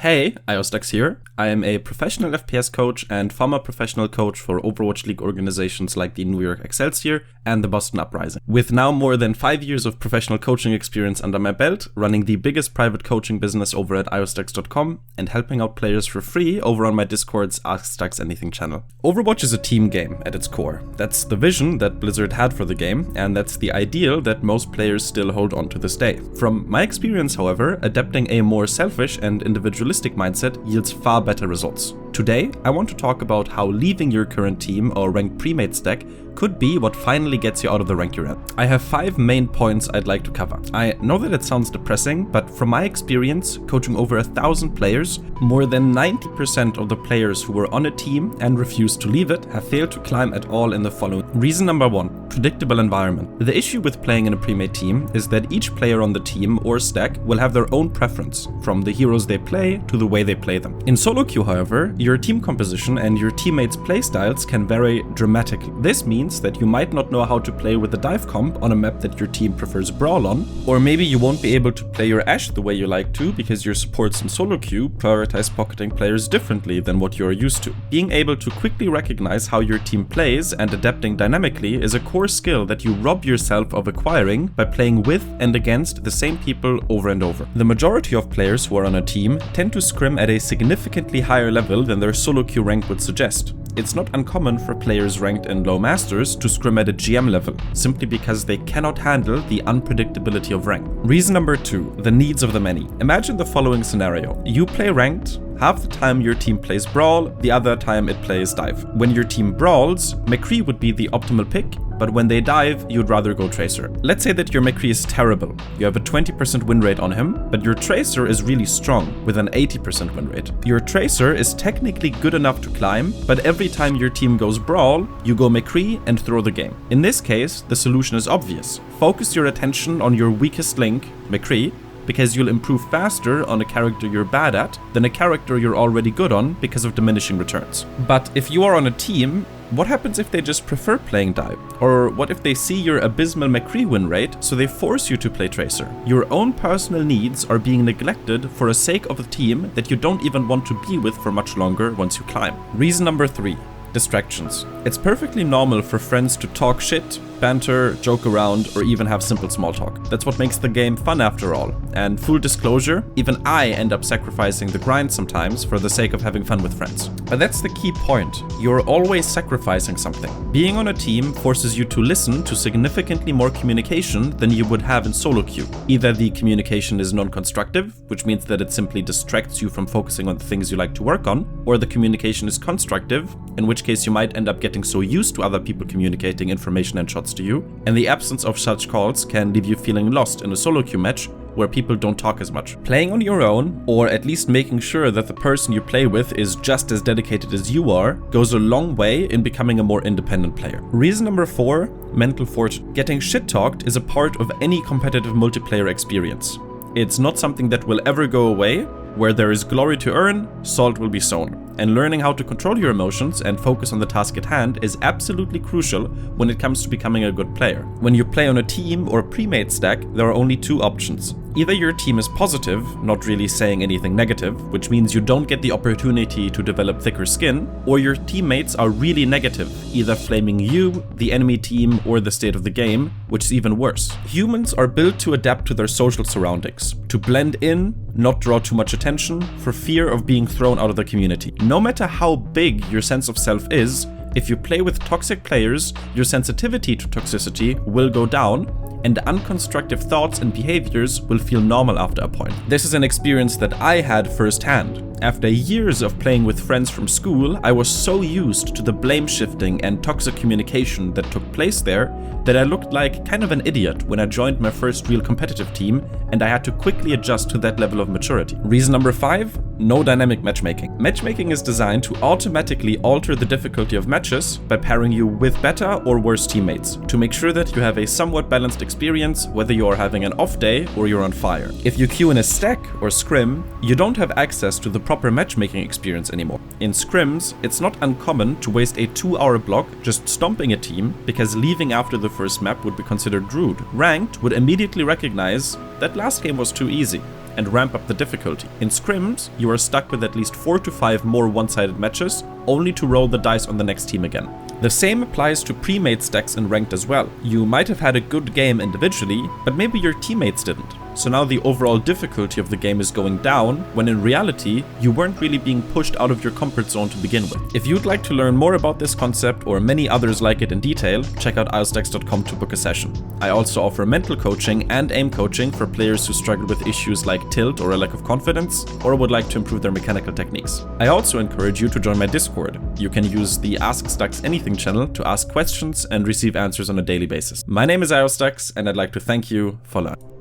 Hey, IOStax here. I am a professional FPS coach and former professional coach for Overwatch League organizations like the New York Excelsior and the Boston Uprising. With now more than 5 years of professional coaching experience under my belt, running the biggest private coaching business over at IOStax.com and helping out players for free over on my Discord's Ask Stax Anything channel. Overwatch is a team game at its core. That's the vision that Blizzard had for the game, and that's the ideal that most players still hold on to this day. From my experience, however, adapting a more selfish and individualistic mindset yields far better results. Today, I want to talk about how leaving your current team or ranked premade stack could be what finally gets you out of the rank you're in. I have 5 main points I'd like to cover. I know that it sounds depressing, but from my experience, coaching over 1,000 players, more than 90% of the players who were on a team and refused to leave it have failed to climb at all in the following. Reason number 1, predictable environment. The issue with playing in a premade team is that each player on the team or stack will have their own preference, from the heroes they play to the way they play them. In solo queue, however, your team composition and your teammates' playstyles can vary dramatically. This means that you might not know how to play with the dive comp on a map that your team prefers Brawl on, or maybe you won't be able to play your Ashe the way you like to because your supports in solo queue prioritize pocketing players differently than what you're used to. Being able to quickly recognize how your team plays and adapting dynamically is a core skill that you rob yourself of acquiring by playing with and against the same people over and over. The majority of players who are on a team tend to scrim at a significantly higher level than their solo queue rank would suggest. It's not uncommon for players ranked in low masters to scrim at a GM level, simply because they cannot handle the unpredictability of rank. Reason number 2, the needs of the many. Imagine the following scenario. You play ranked. Half the time your team plays Brawl, the other time it plays Dive. When your team brawls, McCree would be the optimal pick, but when they dive, you'd rather go Tracer. Let's say that your McCree is terrible. You have a 20% win rate on him, but your Tracer is really strong, with an 80% win rate. Your Tracer is technically good enough to climb, but every time your team goes Brawl, you go McCree and throw the game. In this case, the solution is obvious. Focus your attention on your weakest link, McCree, because you'll improve faster on a character you're bad at than a character you're already good on because of diminishing returns. But if you are on a team, what happens if they just prefer playing Dive? Or what if they see your abysmal McCree win rate, so they force you to play Tracer? Your own personal needs are being neglected for the sake of a team that you don't even want to be with for much longer once you climb. Reason number 3. Distractions. It's perfectly normal for friends to talk shit, banter, joke around, or even have simple small talk. That's what makes the game fun after all. And full disclosure, even I end up sacrificing the grind sometimes for the sake of having fun with friends. But that's the key point. You're always sacrificing something. Being on a team forces you to listen to significantly more communication than you would have in solo queue. Either the communication is non-constructive, which means that it simply distracts you from focusing on the things you like to work on, or the communication is constructive, in which case you might end up getting so used to other people communicating information and shots to you, and the absence of such calls can leave you feeling lost in a solo queue match where people don't talk as much. Playing on your own, or at least making sure that the person you play with is just as dedicated as you are, goes a long way in becoming a more independent player. Reason number 4, mental fortune. Getting shit-talked is a part of any competitive multiplayer experience. It's not something that will ever go away. Where there is glory to earn, salt will be sown. And learning how to control your emotions and focus on the task at hand is absolutely crucial when it comes to becoming a good player. When you play on a team or pre-made stack, there are only 2 options. Either your team is positive, not really saying anything negative, which means you don't get the opportunity to develop thicker skin, or your teammates are really negative, either flaming you, the enemy team, or the state of the game, which is even worse. Humans are built to adapt to their social surroundings, to blend in, not draw too much attention, for fear of being thrown out of the community. No matter how big your sense of self is, if you play with toxic players, your sensitivity to toxicity will go down, and unconstructive thoughts and behaviors will feel normal after a point. This is an experience that I had firsthand. After years of playing with friends from school, I was so used to the blame shifting and toxic communication that took place there that I looked like kind of an idiot when I joined my first real competitive team, and I had to quickly adjust to that level of maturity. Reason number 5, no dynamic matchmaking. Matchmaking is designed to automatically alter the difficulty of matches by pairing you with better or worse teammates, to make sure that you have a somewhat balanced experience whether you are having an off day or you're on fire. If you queue in a stack or scrim, you don't have access to the proper matchmaking experience anymore. In scrims, it's not uncommon to waste a 2-hour block just stomping a team because leaving after the first map would be considered rude. Ranked would immediately recognize that last game was too easy, and ramp up the difficulty. In scrims, you are stuck with at least 4 to 5 more one-sided matches, only to roll the dice on the next team again. The same applies to pre-made stacks in ranked as well. You might have had a good game individually, but maybe your teammates didn't. So now the overall difficulty of the game is going down, when in reality, you weren't really being pushed out of your comfort zone to begin with. If you'd like to learn more about this concept or many others like it in detail, check out ilestacks.com to book a session. I also offer mental coaching and aim coaching for players who struggle with issues like tilt or a lack of confidence, or would like to improve their mechanical techniques. I also encourage you to join my Discord. You can use the Ask Stacks Anything channel to ask questions and receive answers on a daily basis. My name is ilestacks, and I'd like to thank you for learning.